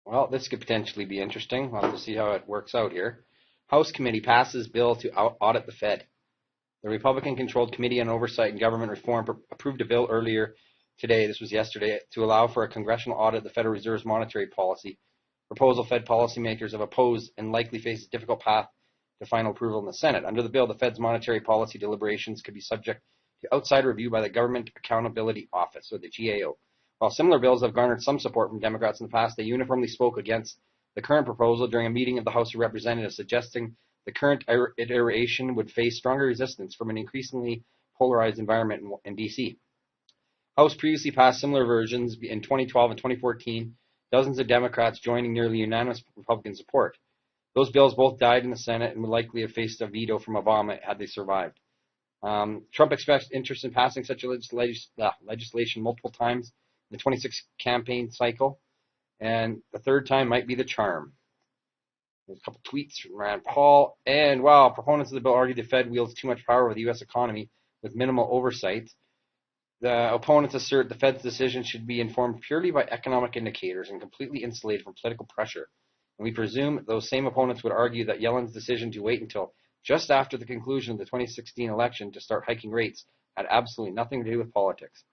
Well, this could potentially be interesting. We'll have to see how it works out here. House committee passes bill to audit the Fed. The Republican-controlled Committee on Oversight and Government Reform approved a bill earlier today, this was yesterday, to allow for a congressional audit of the Federal Reserve's monetary policy. Proposal Fed policymakers have opposed and likely face a difficult path to final approval in the Senate. Under the bill, the Fed's monetary policy deliberations could be subject to outside review by the Government Accountability Office, or the GAO. While similar bills have garnered some support from Democrats in the past, they uniformly spoke against the current proposal during a meeting of the House of Representatives, suggesting the current iteration would face stronger resistance from an increasingly polarized environment in D.C. House previously passed similar versions in 2012 and 2014, dozens of Democrats joining nearly unanimous Republican support. Those bills both died in the Senate and would likely have faced a veto from Obama had they survived. Trump expressed interest in passing such legislation multiple times in the 26 campaign cycle, and the third time might be the charm. There's a couple tweets from Rand Paul, and wow, proponents of the bill argue the Fed wields too much power over the U.S. economy with minimal oversight. The opponents assert the Fed's decision should be informed purely by economic indicators and completely insulated from political pressure. And we presume those same opponents would argue that Yellen's decision to wait until just after the conclusion of the 2016 election to start hiking rates had absolutely nothing to do with politics.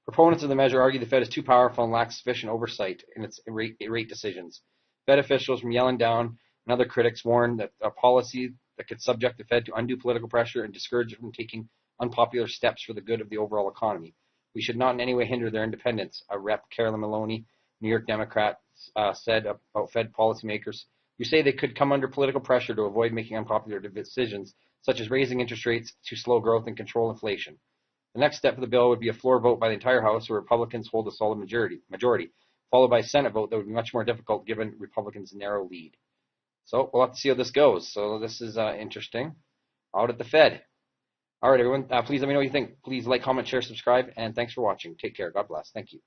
Proponents of the measure argue the Fed is too powerful and lacks sufficient oversight in its rate decisions. Fed officials from Yellen down and other critics warn that a policy that could subject the Fed to undue political pressure and discourage it from taking unpopular steps for the good of the overall economy. We should not in any way hinder their independence, a Rep. Carolyn Maloney, New York Democrat, said about Fed policymakers who say they could come under political pressure to avoid making unpopular decisions, such as raising interest rates to slow growth and control inflation. The next step of the bill would be a floor vote by the entire House where Republicans hold a solid majority, followed by a Senate vote that would be much more difficult given Republicans' narrow lead. So we'll have to see how this goes. So this is interesting. Out at the Fed. All right, everyone, please let me know what you think. Please like, comment, share, subscribe, and thanks for watching. Take care. God bless. Thank you.